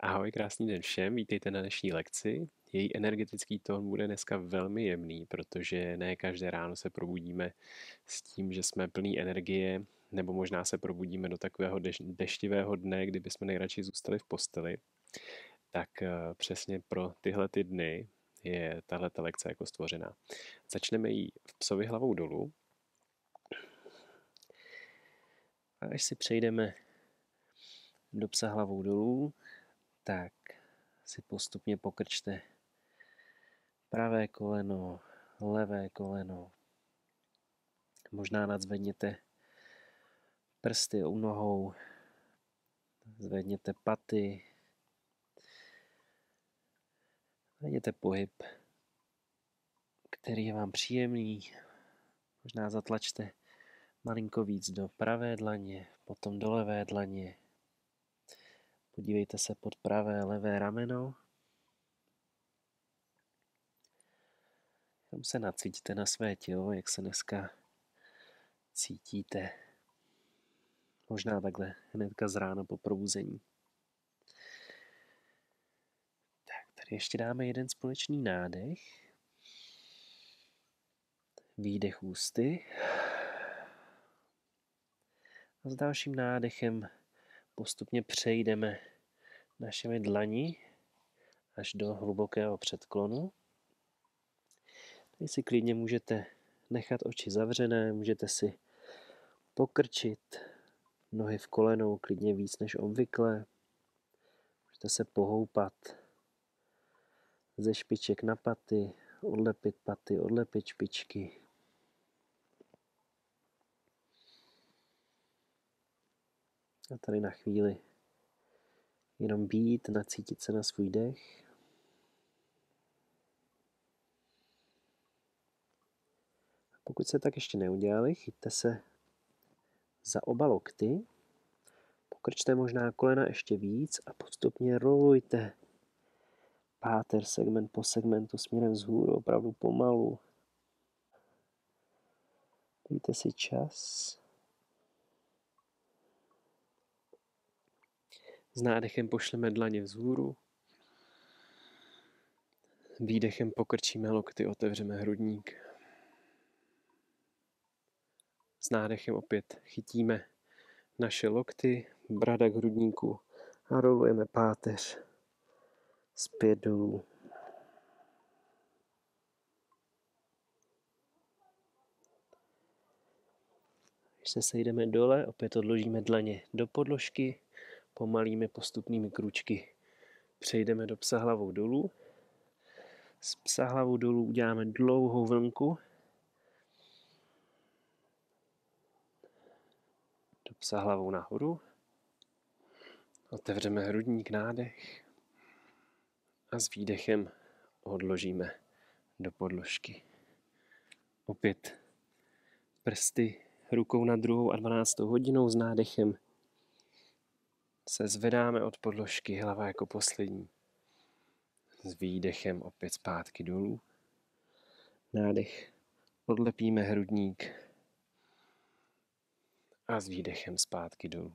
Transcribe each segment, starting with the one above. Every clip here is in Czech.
Ahoj, krásný den všem, vítejte na dnešní lekci. Její energetický tón bude dneska velmi jemný, protože ne každé ráno se probudíme s tím, že jsme plný energie, nebo možná se probudíme do takového deštivého dne, kdy bychom nejradši zůstali v posteli. Tak přesně pro tyhle ty dny je tahleta lekce jako stvořená. Začneme jí v psovi hlavou dolů. A až si přejdeme do psa hlavou dolů, tak si postupně pokrčte pravé koleno, levé koleno. Možná nadzvedněte prsty u nohou, zvedněte paty, zvedněte pohyb, který je vám příjemný. Možná zatlačte malinko víc do pravé dlaně, potom do levé dlaně. Podívejte se pod pravé, levé rameno. Tam se nacítíte na své tělo, jak se dneska cítíte. Možná takhle hnedka z rána po probuzení. Tak, tady ještě dáme jeden společný nádech. Výdech ústy. A s dalším nádechem postupně přejdeme našimi dlani až do hlubokého předklonu. Tady si klidně můžete nechat oči zavřené, můžete si pokrčit nohy v kolenou klidně víc než obvykle. Můžete se pohoupat ze špiček na paty, odlepit špičky. A tady na chvíli jenom být, nacítit se na svůj dech. A pokud se tak ještě neudělali, chyťte se za oba lokty, pokrčte možná kolena ještě víc a postupně rolujte páteř segment po segmentu směrem vzhůru, opravdu pomalu. Dejte si čas. S nádechem pošleme dlaně vzhůru. Výdechem pokrčíme lokty, otevřeme hrudník. S nádechem opět chytíme naše lokty, brada k hrudníku a rolujeme páteř zpět dolů. Když se sejdeme dole, opět odložíme dlaně do podložky, pomalými postupnými krůčky přejdeme do psa hlavou dolů. Z psa hlavou dolů uděláme dlouhou vlnku. Do psa hlavou nahoru. Otevřeme hrudník, nádech a s výdechem odložíme do podložky. Opět prsty rukou na 2. a 12. hodinou s nádechem se zvedáme od podložky, hlava jako poslední. S výdechem opět zpátky dolů. Nádech, odlepíme hrudník a s výdechem zpátky dolů.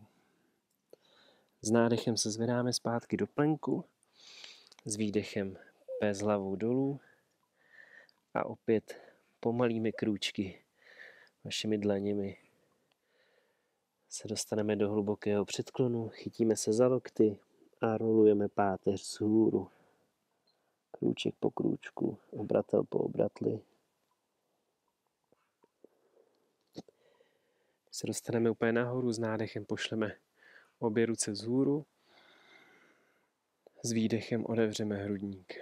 S nádechem se zvedáme zpátky do plenku, s výdechem pes hlavou dolů a opět pomalými krůčky vašimi dlaněmi se dostaneme do hlubokého předklonu, chytíme se za lokty a rolujeme páteř vzhůru. Krůček po krůčku, obratel po obratli. Se dostaneme úplně nahoru, s nádechem pošleme obě ruce vzhůru. S výdechem otevřeme hrudník.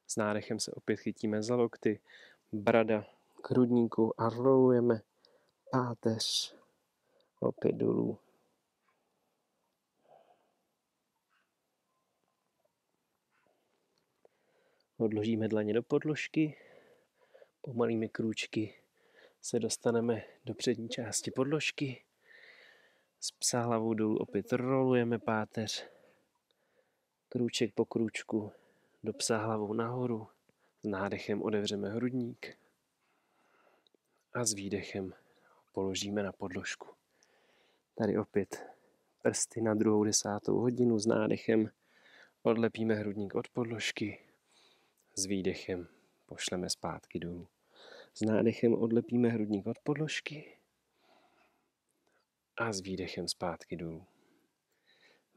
S nádechem se opět chytíme za lokty, brada k hrudníku a rolujeme páteř opět dolů. Odložíme dlaně do podložky, pomalými krůčky se dostaneme do přední části podložky. Z psa hlavou dolů opět rolujeme páteř, krůček po krůčku, do psa hlavou nahoru, s nádechem otevřeme hrudník a s výdechem položíme na podložku. Tady opět prsty na 2:10. S nádechem odlepíme hrudník od podložky. S výdechem pošleme zpátky dolů. S nádechem odlepíme hrudník od podložky a s výdechem zpátky dolů.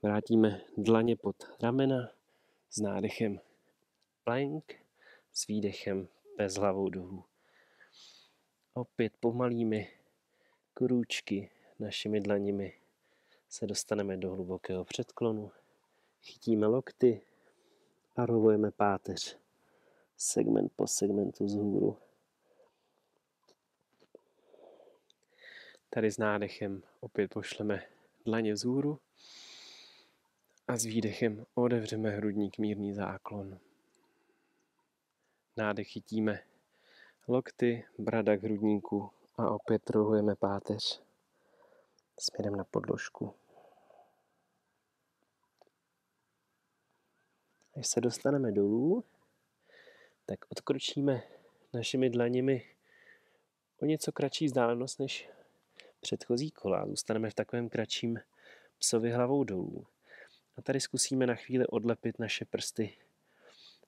Vrátíme dlaně pod ramena, s nádechem plank, s výdechem bez hlavou dolů. Opět pomalými krůčky našimi dlaněmi se dostaneme do hlubokého předklonu. Chytíme lokty a rolujeme páteř segment po segmentu vzhůru. Tady s nádechem opět pošleme dlaně vzhůru a s výdechem otevřeme hrudník, mírný záklon. Nádech chytíme lokty, brada k hrudníku a opět rolujeme páteř směrem na podložku. Až se dostaneme dolů, tak odkročíme našimi dlaněmi o něco kratší vzdálenost než předchozí kola. Zůstaneme v takovém kratším psovi hlavou dolů. A tady zkusíme na chvíli odlepit naše prsty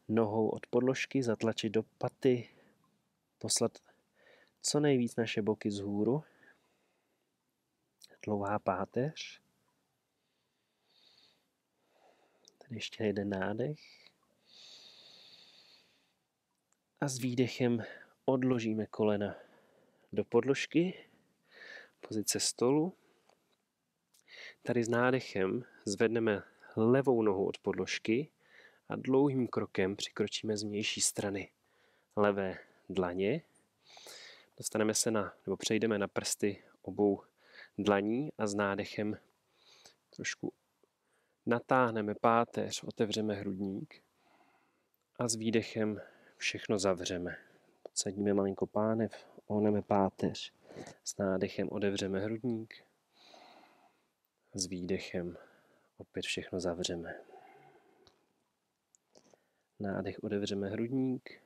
nohou od podložky, zatlačit do paty, poslat co nejvíc naše boky vzhůru. Dlouhá páteř. Tady ještě jeden nádech. A s výdechem odložíme kolena do podložky, pozice stolu. Tady s nádechem zvedneme levou nohu od podložky a dlouhým krokem přikročíme z vnější strany levé dlaně. Dostaneme se přejdeme na prsty obou dlaní a s nádechem trošku natáhneme páteř, otevřeme hrudník a s výdechem všechno zavřeme. Podsadíme malinko pánev, ohneme páteř. S nádechem otevřeme hrudník. S výdechem opět všechno zavřeme. Nádech otevřeme hrudník.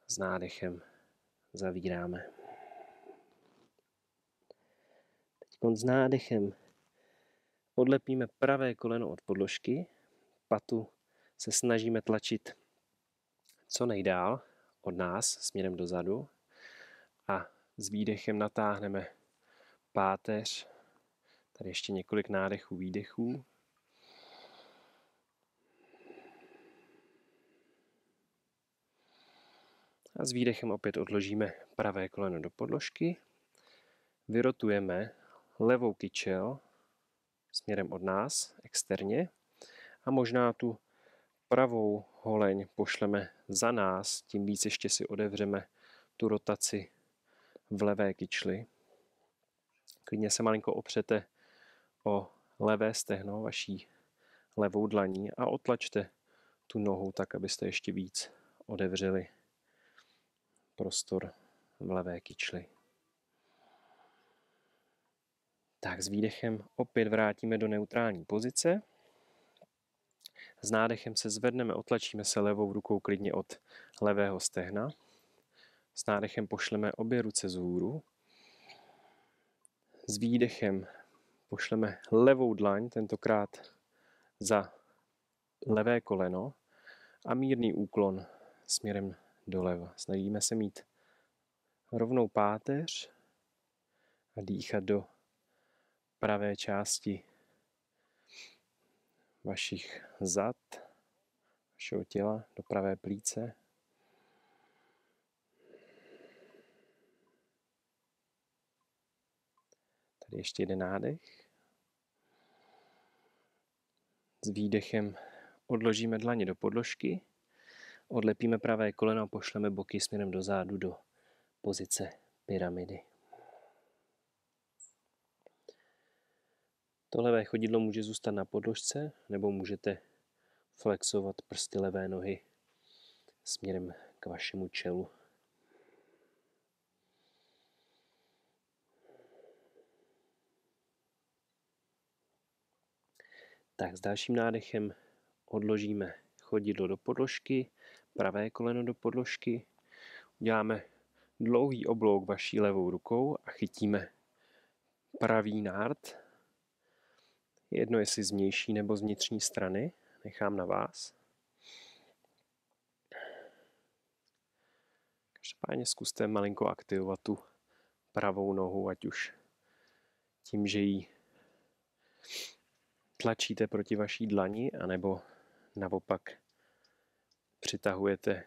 S nádechem zavíráme. Teď s nádechem odlepíme pravé koleno od podložky. Patu se snažíme tlačit co nejdál od nás směrem dozadu a s výdechem natáhneme páteř. Tady ještě několik nádechů, výdechů. A s výdechem opět odložíme pravé koleno do podložky. Vyrotujeme levou kyčel směrem od nás, externě. A možná tu pravou holeň pošleme za nás, tím víc ještě si otevřeme tu rotaci v levé kyčli. Klidně se malinko opřete o levé stehno vaší levou dlaní a otlačte tu nohu tak, abyste ještě víc otevřeli prostor v levé kyčli. Tak s výdechem opět vrátíme do neutrální pozice. S nádechem se zvedneme, otlačíme se levou rukou klidně od levého stehna. S nádechem pošleme obě ruce vzhůru. S výdechem pošleme levou dlaň, tentokrát za levé koleno a mírný úklon směrem doleva. Snažíme se mít rovnou páteř a dýchat do pravé části vašich zad, vašeho těla, do pravé plíce. Tady ještě jeden nádech. S výdechem odložíme dlaně do podložky, odlepíme pravé koleno a pošleme boky směrem dozadu do pozice pyramidy. To levé chodidlo může zůstat na podložce, nebo můžete flexovat prsty levé nohy směrem k vašemu čelu. Tak s dalším nádechem odložíme chodidlo do podložky, pravé koleno do podložky. Uděláme dlouhý oblouk vaší levou rukou a chytíme pravý nárt. Jedno, jestli z vnější nebo z vnitřní strany. Nechám na vás. Každopádně zkuste malinko aktivovat tu pravou nohu, ať už tím, že ji tlačíte proti vaší dlani, anebo naopak přitahujete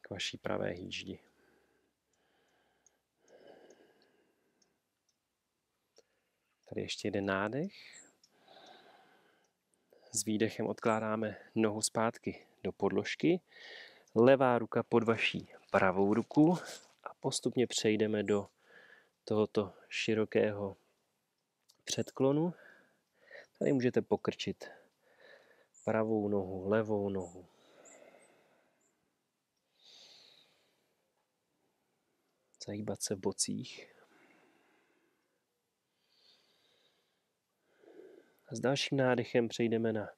k vaší pravé hýždi. Tady ještě jeden nádech. S výdechem odkládáme nohu zpátky do podložky. Levá ruka pod vaší pravou ruku a postupně přejdeme do tohoto širokého předklonu. Tady můžete pokrčit pravou nohu, levou nohu. Zahýbat se v bocích. A s dalším nádechem přejdeme na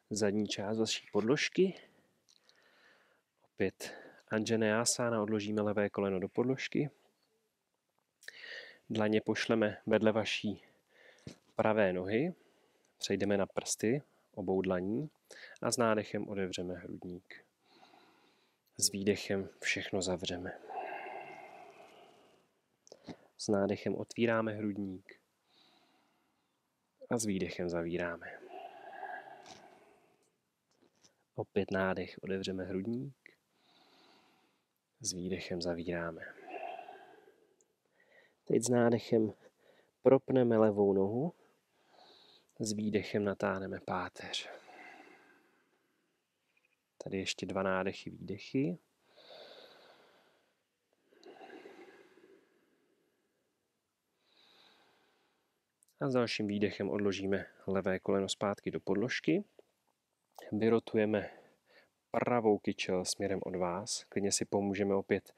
zadní část vaší podložky. Opět Anjaneyasana, odložíme levé koleno do podložky. Dlaně pošleme vedle vaší pravé nohy. Přejdeme na prsty obou dlaní a s nádechem otevřeme hrudník. S výdechem všechno zavřeme. S nádechem otvíráme hrudník a s výdechem zavíráme. Opět nádech, otevřeme hrudník, s výdechem zavíráme. Teď s nádechem propneme levou nohu, s výdechem natáhneme páteř. Tady ještě 2 nádechy, výdechy. A s dalším výdechem odložíme levé koleno zpátky do podložky. Vyrotujeme pravou kyčel směrem od vás. Klidně si pomůžeme opět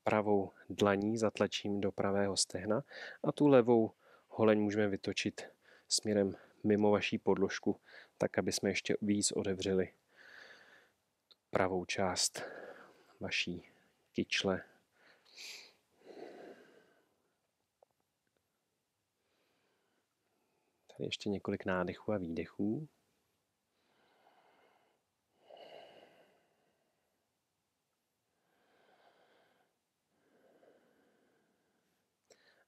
pravou dlaní, zatlačím do pravého stehna a tu levou holeň můžeme vytočit směrem mimo vaší podložku, tak aby jsme ještě víc otevřeli pravou část vaší kyčle. Tady ještě několik nádechů a výdechů.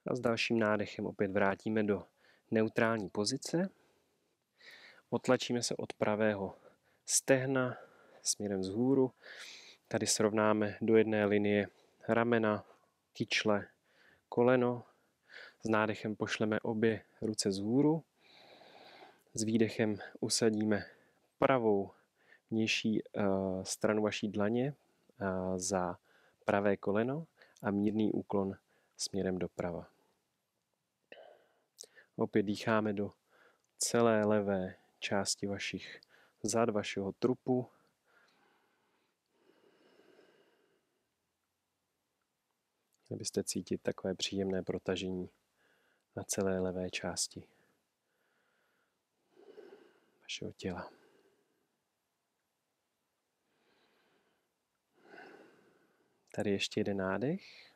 A s dalším nádechem opět vrátíme do neutrální pozice. Otlačíme se od pravého stehna směrem vzhůru. Tady srovnáme do jedné linie ramena, kyčle, koleno. S nádechem pošleme obě ruce vzhůru. S výdechem usadíme pravou vnější stranu vaší dlaně za pravé koleno a mírný úklon směrem doprava. Opět dýcháme do celé levé části vašich zad, vašeho trupu. Měli byste cítit takové příjemné protažení na celé levé části vašeho těla. Tady ještě jeden nádech.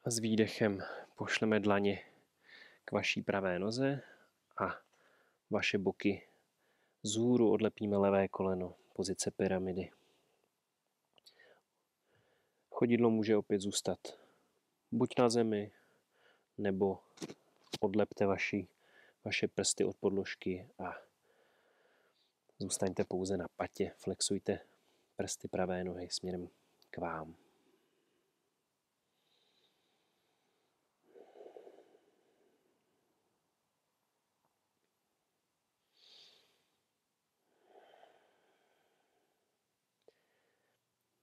A s výdechem pošleme dlaně k vaší pravé noze a vaše boky vzhůru odlepíme levé koleno, pozice pyramidy. Chodidlo může opět zůstat buď na zemi, nebo odlepte vaše prsty od podložky a zůstaňte pouze na patě. Flexujte prsty pravé nohy směrem k vám.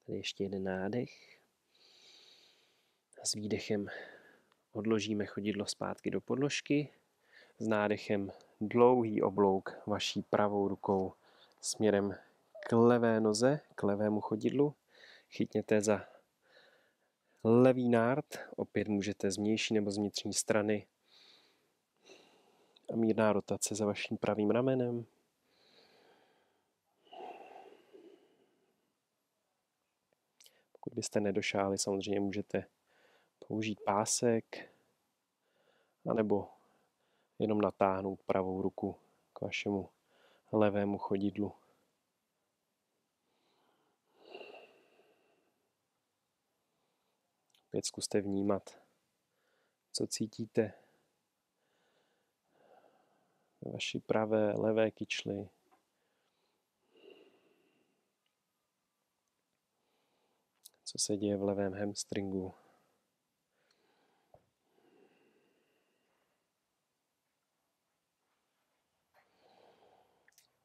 Tady ještě jeden nádech. S výdechem odložíme chodidlo zpátky do podložky. S nádechem dlouhý oblouk vaší pravou rukou směrem k levé noze, k levému chodidlu. Chytněte za levý nárt, opět můžete z vnější nebo z vnitřní strany. A mírná rotace za vaším pravým ramenem. Pokud byste nedošáli, samozřejmě můžete použít pásek anebo jenom natáhnout pravou ruku k vašemu levému chodidlu. Opět zkuste vnímat, co cítíte ve vaší pravé, levé kyčli. Co se děje v levém hamstringu.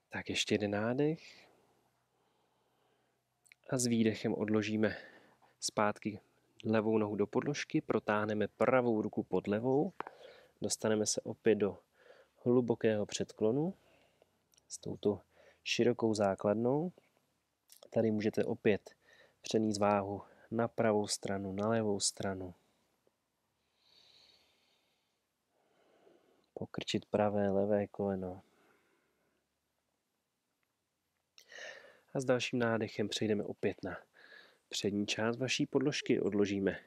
Tak ještě jeden nádech. A s výdechem odložíme zpátky levou nohu do podložky, protáhneme pravou ruku pod levou, dostaneme se opět do hlubokého předklonu s touto širokou základnou. Tady můžete opět přenést váhu na pravou stranu, na levou stranu. Pokrčit pravé, levé koleno. A s dalším nádechem přejdeme opět na přední část vaší podložky. Odložíme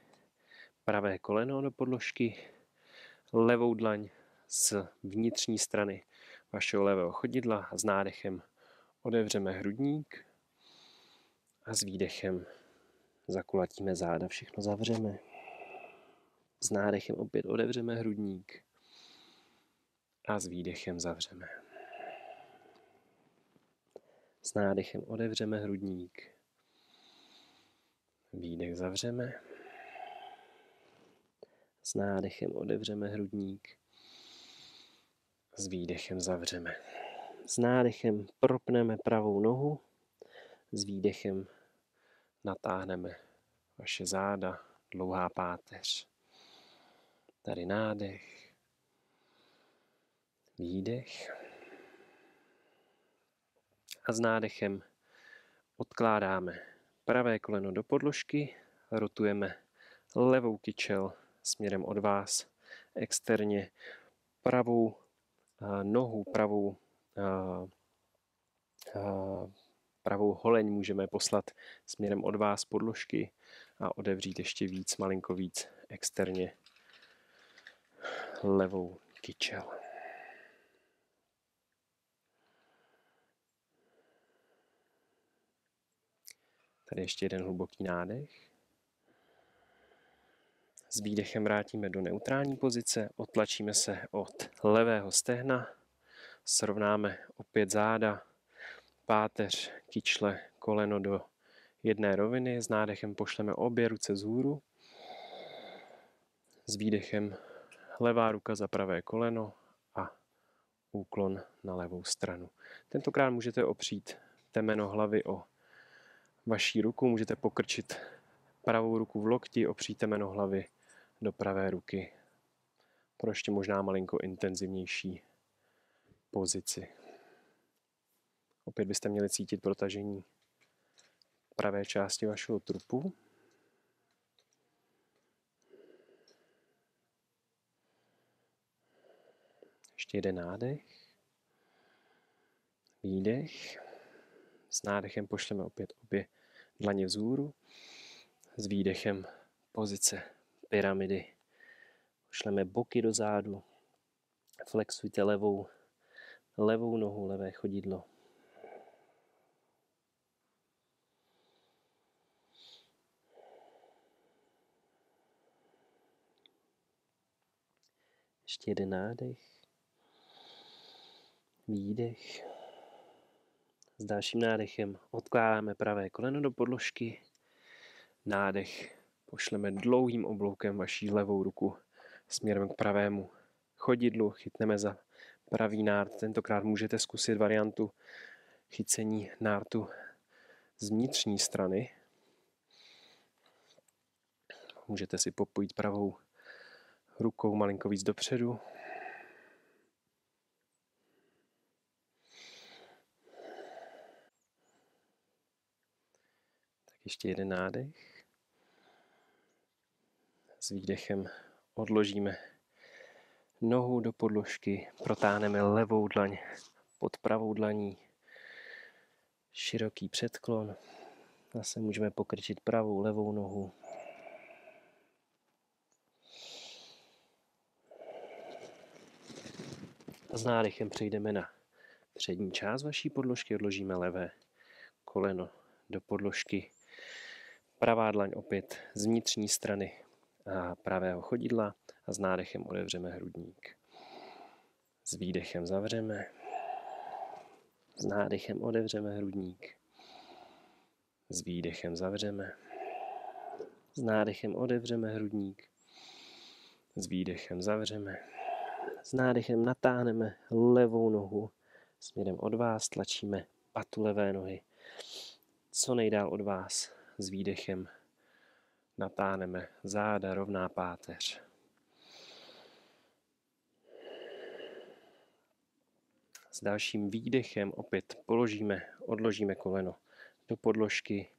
pravé koleno do podložky, levou dlaň z vnitřní strany vašeho levého chodidla a s nádechem otevřeme hrudník a s výdechem zakulatíme záda, všechno zavřeme. S nádechem opět otevřeme hrudník a s výdechem zavřeme. S nádechem otevřeme hrudník, výdech zavřeme. S nádechem otevřeme hrudník, s výdechem zavřeme. S nádechem propneme pravou nohu, s výdechem natáhneme vaše záda, dlouhá páteř. Tady nádech, výdech. A s nádechem odkládáme pravé koleno do podložky, rotujeme levou kyčel směrem od vás externě, pravou nohu, pravou holeň můžeme poslat směrem od vás podložky a otevřít ještě víc, malinko víc externě levou kyčel. Tady ještě jeden hluboký nádech. S výdechem vrátíme do neutrální pozice, otlačíme se od levého stehna, srovnáme opět záda, páteř, kyčle, koleno do jedné roviny. S nádechem pošleme obě ruce vzhůru. S výdechem levá ruka za pravé koleno a úklon na levou stranu. Tentokrát můžete opřít temeno hlavy o vaší ruku, můžete pokrčit pravou ruku v lokti, opřít temeno hlavy do pravé ruky pro ještě možná malinko intenzivnější pozici. Opět byste měli cítit protažení pravé části vašeho trupu. Ještě jeden nádech. Výdech. S nádechem pošleme opět obě dlaně vzhůru. S výdechem pozice pyramidy. Pošleme boky do zádu. Flexujte levou nohu, levé chodidlo. Ještě jeden nádech. Výdech. S dalším nádechem odkládáme pravé koleno do podložky. Nádech pošleme dlouhým obloukem vaší levou ruku směrem k pravému chodidlu. Chytneme za pravý nárt. Tentokrát můžete zkusit variantu chycení nártu z vnitřní strany. Můžete si popojit pravou rukou malinko víc dopředu. Tak ještě jeden nádech. S výdechem odložíme nohu do podložky, protáhneme levou dlaň pod pravou dlaní. Široký předklon. Zase můžeme pokrčit pravou, levou nohu. S nádechem přejdeme na přední část vaší podložky, odložíme levé koleno do podložky, pravá dlaň opět z vnitřní strany pravého chodidla a s nádechem otevřeme hrudník. S výdechem zavřeme, s nádechem otevřeme hrudník, s výdechem zavřeme, s nádechem otevřeme hrudník, s výdechem zavřeme, s nádechem natáhneme levou nohu směrem od vás, tlačíme patu levé nohy co nejdál od vás, s výdechem natáhneme záda, rovná páteř. S dalším výdechem opět odložíme koleno do podložky,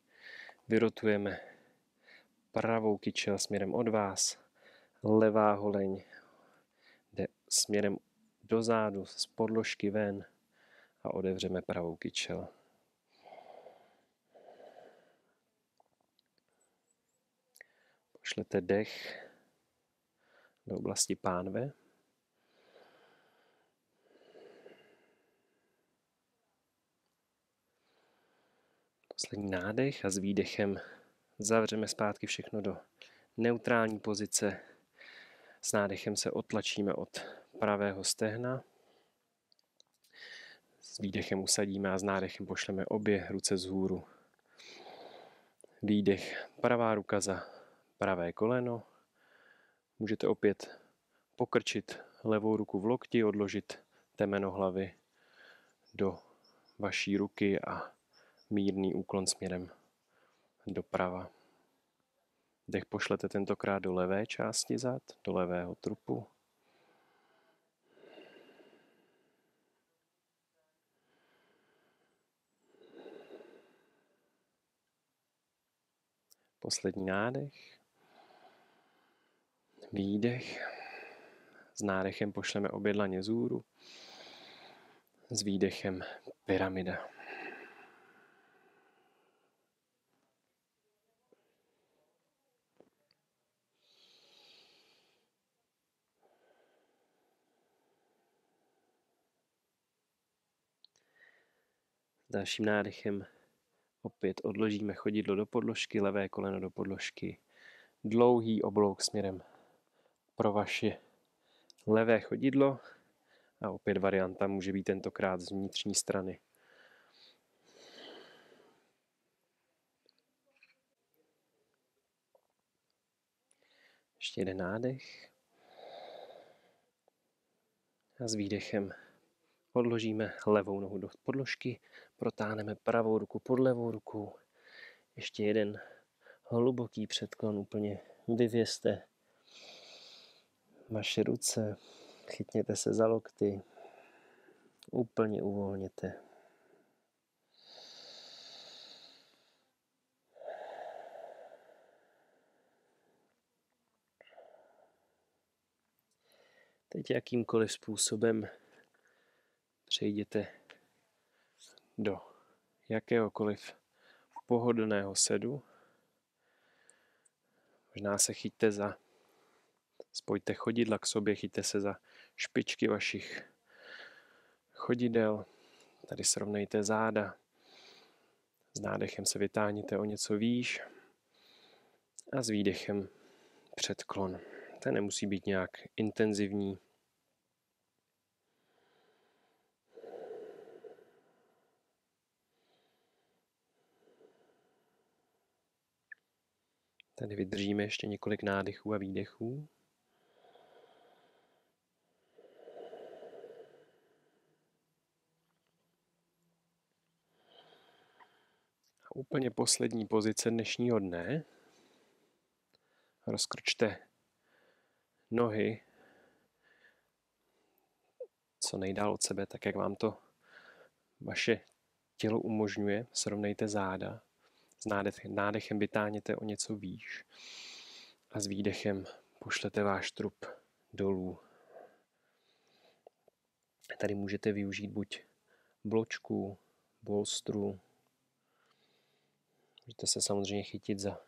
vyrotujeme pravou kyčel směrem od vás, levá holeň jde směrem do zádu z podložky ven a otevřeme pravou kyčel. Pošlete dech do oblasti pánve. Poslední nádech a s výdechem zavřeme zpátky všechno do neutrální pozice. S nádechem se odtlačíme od pravého stehna. S výdechem usadíme a s nádechem pošleme obě ruce vzhůru. Výdech, pravá ruka za pravé koleno. Můžete opět pokrčit levou ruku v lokti, odložit temeno hlavy do vaší ruky a mírný úklon směrem doprava. Dech pošlete tentokrát do levé části zad, do levého trupu. Poslední nádech. Výdech. S nádechem pošleme obě dlaně vzhůru. S výdechem pyramida. S dalším nádechem opět odložíme chodidlo do podložky, levé koleno do podložky. Dlouhý oblouk směrem pro vaše levé chodidlo a opět varianta může být tentokrát z vnitřní strany. Ještě jeden nádech a s výdechem odložíme levou nohu do podložky, protáhneme pravou ruku pod levou ruku. Ještě jeden hluboký předklon, úplně vyvěste vaše ruce, chytněte se za lokty, úplně uvolněte. Teď jakýmkoliv způsobem přejděte do jakéhokoliv pohodlného sedu. Možná se spojte chodidla k sobě, chyťte se za špičky vašich chodidel. Tady srovnejte záda. S nádechem se vytáhněte o něco výš a s výdechem předklon. Ten nemusí být nějak intenzivní. Tady vydržíme ještě několik nádechů a výdechů. A úplně poslední pozice dnešního dne. Rozkročte nohy co nejdál od sebe, tak jak vám to vaše tělo umožňuje. Srovnejte záda. S nádechem vytáhněte o něco výš a s výdechem pošlete váš trup dolů. Tady můžete využít buď bločku, bolstru. Můžete se samozřejmě chytit za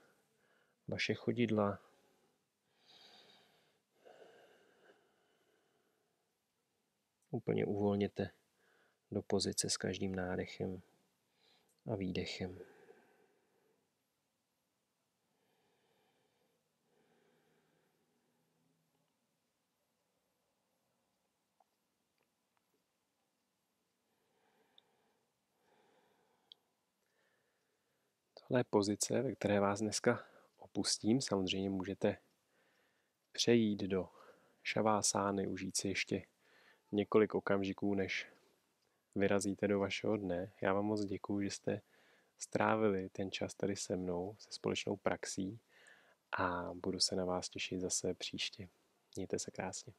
vaše chodidla. Úplně uvolněte do pozice s každým nádechem a výdechem. Tohle je pozice, ve které vás dneska opustím. Samozřejmě můžete přejít do šavásány, užít si ještě několik okamžiků, než vyrazíte do vašeho dne. Já vám moc děkuju, že jste strávili ten čas tady se mnou, se společnou praxí a budu se na vás těšit zase příště. Mějte se krásně.